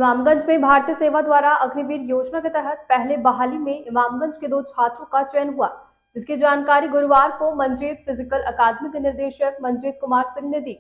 इमामगंज में भारतीय सेवा द्वारा अग्निवीर योजना के तहत पहले बहाली में इमामगंज के 2 छात्रों का चयन हुआ, जिसकी जानकारी गुरुवार को मंजीत फिजिकल अकादमी के निदेशक मंजीत कुमार सिंह ने दी।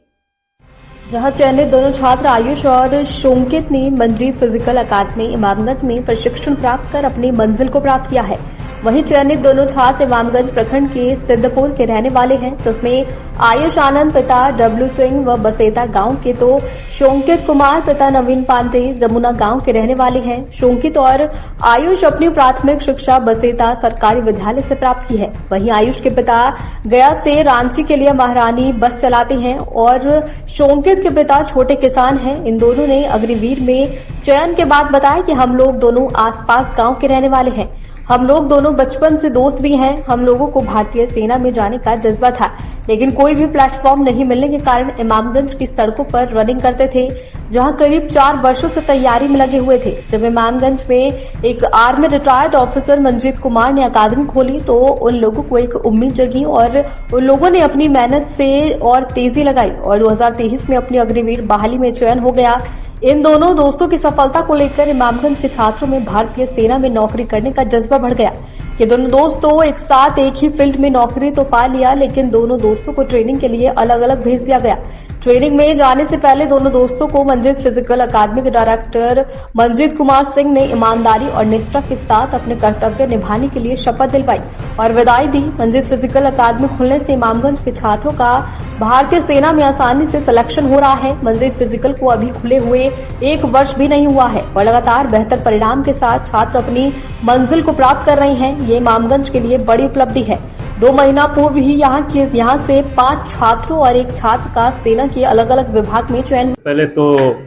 जहां चयनित दोनों छात्र आयुष और शोंकित ने मंजीत फिजिकल अकादमी इमामगंज में प्रशिक्षण प्राप्त कर अपनी मंजिल को प्राप्त किया है। वहीं चयनित दोनों छात्र इमामगंज प्रखंड के सिद्धपुर के रहने वाले हैं, जिसमें आयुष आनंद पिता डब्लू सिंह व बसेता गांव के, तो शोंकित कुमार पिता नवीन पांडे जमुना गांव के रहने वाले हैं। शोंकित और आयुष अपनी प्राथमिक शिक्षा बसेता सरकारी विद्यालय से प्राप्त की है। वहीं आयुष के पिता गया से रांची के लिए महारानी बस चलाते हैं और शोंकित के पिता छोटे किसान हैं। इन दोनों ने अग्निवीर में चयन के बाद बताया कि हम लोग दोनों आसपास गांव के रहने वाले हैं। हम लोग दोनों बचपन से दोस्त भी हैं। हम लोगों को भारतीय सेना में जाने का जज्बा था, लेकिन कोई भी प्लेटफॉर्म नहीं मिलने के कारण इमामगंज की सड़कों पर रनिंग करते थे, जहां करीब 4 वर्षों से तैयारी में लगे हुए थे। जब इमामगंज में एक army retired officer Manjeet Kumar ने अकादमी खोली तो उन लोगों को एक उम्मीद जगी और उन लोगों ने अपनी मेहनत से और तेजी लगाई और 2023 में अपनी अग्निवीर बहाली में चयन हो गया। इन दोनों दोस्तों की सफलता को लेकर इमामगंज के छात्रों में भारतीय सेना में नौकरी करने का जज्बा बढ़ गया। ये दोनों दोस्तों एक साथ एक ही फील्ड में नौकरी तो पा लिया, लेकिन दोनों दोस्तों को ट्रेनिंग के लिए अलग अलग भेज दिया गया। ट्रेनिंग में जाने से पहले दोनों दोस्तों को मंजीत फिजिकल अकादमी के डायरेक्टर मंजीत कुमार सिंह ने ईमानदारी और निष्ठा के साथ अपने कर्तव्य निभाने के लिए शपथ दिलवाई और विदाई दी। मंजीत फिजिकल अकादमी खुलने से इमामगंज के छात्रों का भारतीय सेना में आसानी से सिलेक्शन हो रहा है। मंजीत फिजिकल को अभी खुले हुए 1 वर्ष भी नहीं हुआ है और लगातार बेहतर परिणाम के साथ छात्र अपनी मंजिल को प्राप्त कर रहे हैं। ये इमामगंज के लिए बड़ी उपलब्धि है। 2 महीना पूर्व ही यहाँ से 5 छात्रों और 1 छात्र का सेना के अलग अलग विभाग में चयन। पहले तो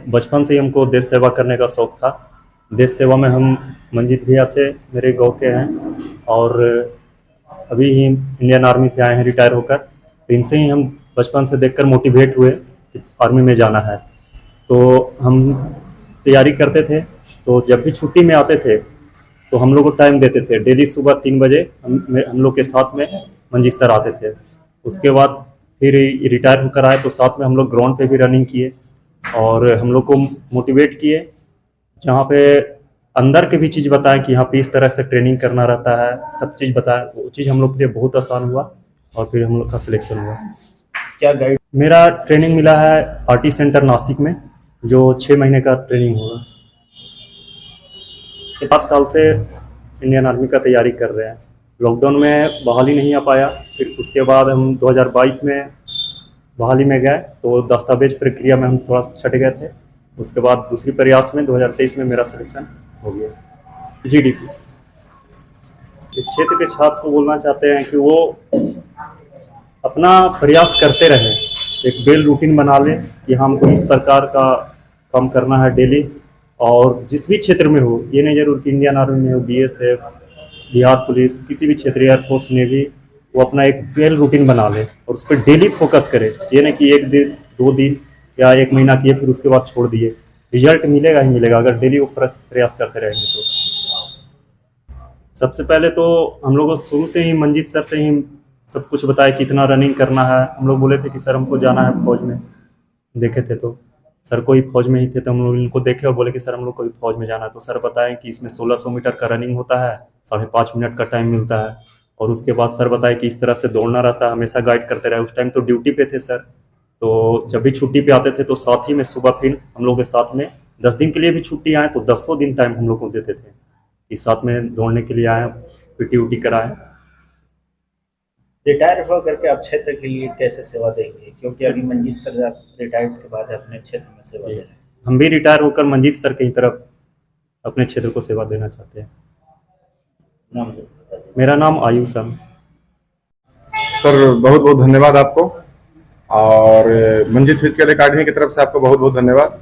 बचपन से ही हमको देश सेवा करने का शौक था। देश सेवा में हम मंजीत भैया से मेरे गांव के हैं और अभी ही इंडियन आर्मी से आए हैं रिटायर होकर। तो इनसे ही हम बचपन से देखकर मोटिवेट हुए कि आर्मी में जाना है। तो हम तैयारी करते थे, तो जब भी छुट्टी में आते थे तो हम लोग को टाइम देते थे। डेली सुबह 3 बजे हम लोग के साथ में मंजीत सर आते थे। उसके बाद फिर रिटायर होकर आए तो साथ में हम लोग ग्राउंड पे भी रनिंग किए और हम लोग को मोटिवेट किए, जहाँ पे अंदर के भी चीज़ बताएं कि यहाँ पे इस तरह से ट्रेनिंग करना रहता है, सब चीज़ बताएं। वो चीज़ हम लोग के लिए बहुत आसान हुआ और फिर हम लोग का सिलेक्शन हुआ। क्या गाइड? मेरा ट्रेनिंग मिला है आरटी सेंटर नासिक में, जो 6 महीने का ट्रेनिंग होगा। 5 साल से इंडियन आर्मी का तैयारी कर रहे हैं। लॉकडाउन में बहाली नहीं आ पाया, फिर उसके बाद हम 2022 में बहाली में गए तो दस्तावेज प्रक्रिया में हम थोड़ा छट गए थे। उसके बाद दूसरी प्रयास में 2023 में मेरा सिलेक्शन हो गया। जीडीपी इस क्षेत्र के छात्र को बोलना चाहते हैं कि वो अपना प्रयास करते रहें, एक बेल रूटीन बना लें कि हमको इस प्रकार का काम करना है डेली, और जिस भी क्षेत्र में हो, ये नहीं जरूर कि इंडियन आर्मी में हो, बीएसएफ, बिहार पुलिस, किसी भी क्षेत्र, एयरफोर्स, नेवी, वो अपना एक बेल रूटीन बना ले और उस पर डेली फोकस करे। ये नहीं कि 1 दिन 2 दिन या 1 महीना किए फिर उसके बाद छोड़ दिए। रिजल्ट मिलेगा ही मिलेगा अगर डेली वो प्रयास करते रहेंगे। तो सबसे पहले तो हम लोगों को शुरू से ही मंजीत सर से ही सब कुछ बताया कि इतना रनिंग करना है। हम लोग बोले थे कि सर हमको जाना है फौज में, देखे थे तो सर को ही फौज में ही थे, तो हम लोग इनको देखे और बोले कि सर हम लोग को भी फौज में जाना है। तो सर बताएं कि इसमें 1600 मीटर का रनिंग होता है, 5.5 मिनट का टाइम मिलता है, और उसके बाद सर बताए कि इस तरह से दौड़ना रहता है, हमेशा गाइड करते रहे। उस टाइम तो ड्यूटी पे थे सर, तो जब भी छुट्टी पे आते थे तो साथ ही में सुबह फिर हम लोग के साथ में 10 दिन के लिए भी छुट्टी आए तो 10 दिन टाइम हम लोग को देते थे कि साथ में दौड़ने के लिए आए, पीटी उटी कराएं। रिटायर हो करके आप क्षेत्र के लिए कैसे सेवा देंगे, क्योंकि अभी मंजीत सर रिटायर्ड के बाद अपने क्षेत्र में सेवा दे रहे हैं। हम भी रिटायर होकर मंजीत सर की तरफ अपने क्षेत्र को सेवा देना चाहते हैं। नाम? मेरा नाम आयुष है। सर बहुत बहुत धन्यवाद आपको, और मंजीत फिजिकल अकादमी की तरफ से आपको बहुत बहुत धन्यवाद।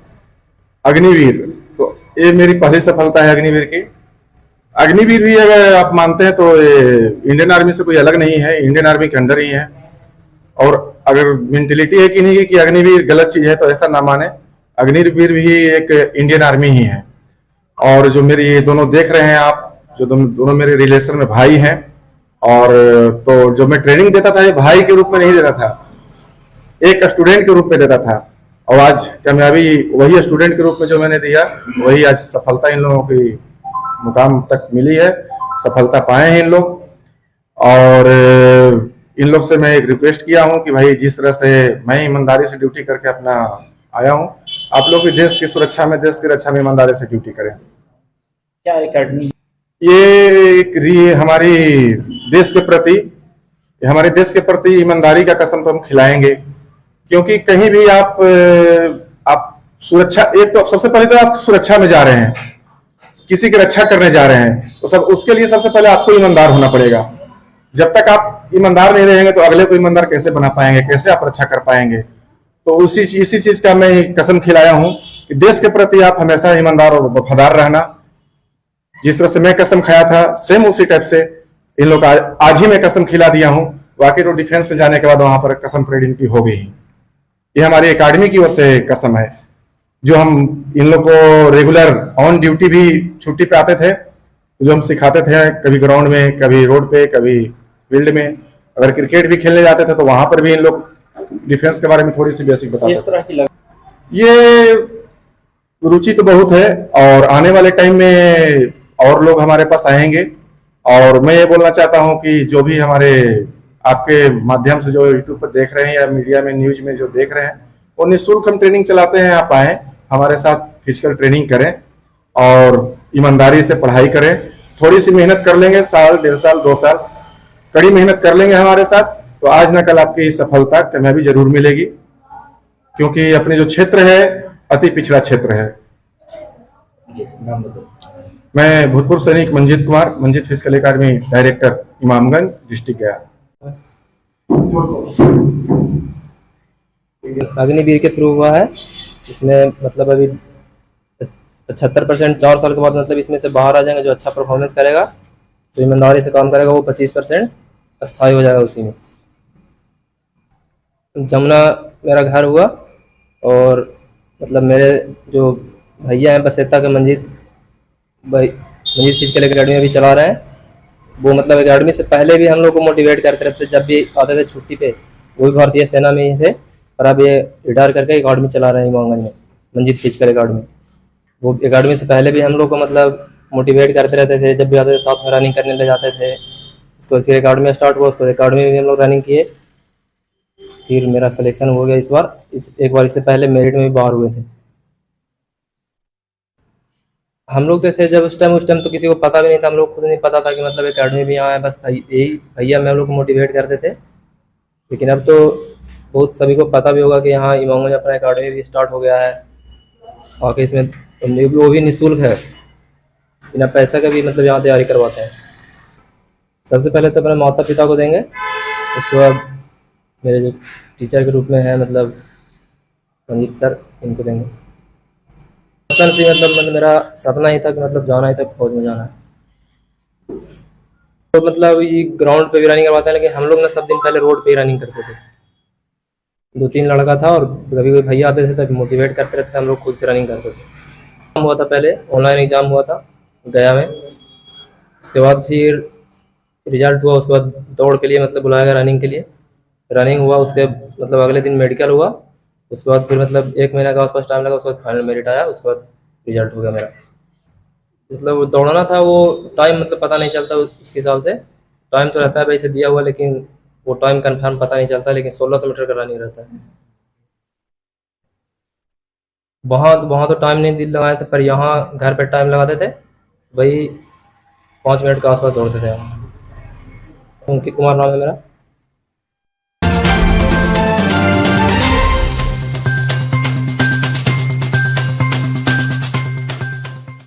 अग्निवीर, तो ये मेरी पहली सफलता है अग्निवीर की। अग्निवीर भी अगर आप मानते हैं तो इंडियन आर्मी से कोई अलग नहीं है, इंडियन आर्मी के अंदर ही है। और अगर मेंटेलिटी है कि नहीं कि अग्निवीर गलत चीज है तो ऐसा ना माने, अग्निवीर भी एक इंडियन आर्मी ही है। और जो मेरे ये दोनों देख रहे हैं आप, जो दोनों मेरे रिलेशन में भाई हैं, और तो जो मैं ट्रेनिंग देता था ये भाई के रूप में नहीं देता था, एक स्टूडेंट के रूप में देता था। और आज कामयाबी वही स्टूडेंट के रूप में जो मैंने दिया, वही आज सफलता इन लोगों की मुकाम तक मिली है, सफलता पाए हैं इन लोग। और इन लोग से मैं एक रिक्वेस्ट किया हूं कि भाई जिस तरह से मैं ईमानदारी से ड्यूटी करके अपना आया हूं, आप लोग भी देश की सुरक्षा में, देश की रक्षा में ईमानदारी से ड्यूटी करें। क्या एकेडमी ये हमारी देश के प्रति ईमानदारी का कसम तो हम खिलाएंगे, क्योंकि कहीं भी आप सुरक्षा, एक तो सबसे पहले तो आप सुरक्षा में जा रहे हैं, किसी की रक्षा करने जा रहे हैं, तो सब उसके लिए सबसे पहले आपको ईमानदार होना पड़ेगा। जब तक आप ईमानदार नहीं रहेंगे तो अगले को ईमानदार कैसे बना पाएंगे, कैसे आप रक्षा कर पाएंगे। तो इसी चीज का मैं कसम खिलाया हूं कि देश के प्रति आप हमेशा ईमानदार और वफादार रहना। जिस तरह से मैं कसम खाया था, सेम उसी टाइप से इन लोग आज ही मैं कसम खिला दिया हूं। बाकी तो डिफेंस में जाने के बाद वहां पर कसम परेड इनकी हो गई। ये हमारी एकेडमी की ओर से कसम है, जो हम इन लोग को रेगुलर ऑन ड्यूटी भी छुट्टी पे आते थे, जो हम सिखाते थे, कभी ग्राउंड में, कभी रोड पे, कभी फील्ड में। अगर क्रिकेट भी खेलने जाते थे तो वहां पर भी इन लोग डिफेंस के बारे में थोड़ी सी बेसिक बताते किस तरह की ये रुचि तो बहुत है, और आने वाले टाइम में और लोग हमारे पास आएंगे। और मैं ये बोलना चाहता हूं कि जो भी हमारे आपके माध्यम से जो यूट्यूब पर देख रहे हैं या मीडिया में, न्यूज में जो देख रहे हैं, वो निःशुल्क हम ट्रेनिंग चलाते हैं। आप आए, हमारे साथ फिजिकल ट्रेनिंग करें और ईमानदारी से पढ़ाई करें। थोड़ी सी मेहनत कर लेंगे, साल, 1.5 साल, 2 साल कड़ी मेहनत कर लेंगे हमारे साथ, तो आज न कल आपकी सफलता कामयाबी जरूर मिलेगी। क्योंकि अपने जो क्षेत्र है अति पिछड़ा क्षेत्र है। जी, नाम बताओ। मैं भूतपूर्व सैनिक Manjeet Kumar, Manjeet physical academy director, Imamganj, district गया। अग्निवीर के थ्रू हुआ है। इसमें मतलब अभी 75% 4 साल के बाद मतलब इसमें से बाहर आ जाएंगे। जो अच्छा परफॉर्मेंस करेगा, जो ईमानदारी से काम करेगा, वो 25% अस्थायी हो जाएगा उसी में। जमुना मेरा घर हुआ, और मतलब मेरे जो भैया हैं बसेता के, मंजीत फिजिकल एकेडमी भी चला रहे हैं। वो मतलब एकेडमी से पहले भी हम लोग को मोटिवेट करते रहते थे। जब भी आते थे छुट्टी पे, वो भी भारतीय सेना में ही थे, और अब ये रिटायर करके एकेडमी चला रहे हैं इमामगंज में, मंजीत फिजिकल एकेडमी। वो एकेडमी से पहले भी हम लोग को मतलब मोटिवेट करते रहते थे। जब भी आते थे साथ में रनिंग करने ले जाते थे। उसको फिर एकेडमी स्टार्ट हुआ, उसको एकेडमी में भी हम लोग रनिंग किए। फिर मेरा सिलेक्शन हो गया इस बार। एक बार इससे पहले मेरिट में भी बाहर हुए थे हम लोग। तो थे जब उस टाइम तो किसी को पता भी नहीं था। हम लोग खुद नहीं पता था कि मतलब एकेडमी भी यहाँ है। बस यही भैया में हम लोग को मोटिवेट करते थे। लेकिन अब तो बहुत सभी को पता भी होगा कि यहाँ इमामगंज में अपना एकेडमी भी स्टार्ट हो गया है। और इसमें वो भी निःशुल्क है, बिना पैसा का भी मतलब यहाँ तैयारी करवाते हैं। सबसे पहले तो अपने माता पिता को देंगे, उसके बाद मेरे जो टीचर के रूप में है मतलब मंजीत सर, इनको देंगे। बचपन से मतलब मेरा सपना ही था कि मतलब जाना ही था, फौज में जाना है। तो मतलब ये ग्राउंड पे भी रनिंग करवाते हैं, लेकिन हम लोग ना सब दिन पहले रोड पे ही रनिंग करते थे। 2-3 लड़का था, और कभी कोई भैया आते थे तभी मोटिवेट करते रहते थे। हम लोग खुद से रनिंग करते थे। हुआ था पहले ऑनलाइन एग्जाम हुआ था गया में, उसके बाद फिर रिजल्ट हुआ। उसके बाद दौड़ के लिए मतलब बुलाया गया रनिंग के लिए। रनिंग हुआ, उसके मतलब अगले दिन मेडिकल हुआ। उसके बाद फिर मतलब 1 महीना के आसपास टाइम लगा। उसके बाद फाइनल मेरिट आया, उसके बाद रिजल्ट हो गया मेरा। मतलब दौड़ना था, वो टाइम मतलब पता नहीं चलता उसके हिसाब से। टाइम तो रहता है वैसे दिया हुआ, लेकिन वो टाइम कन्फर्म पता नहीं चलता। लेकिन 1600 मीटर का रनिंग रहता है। वहाँ तो टाइम नहीं लगाए थे, पर यहाँ घर पे टाइम लगाते थे। वही 5 मिनट के आसपास दौड़ते थे हम। अंकित कुमार नाम है मेरा।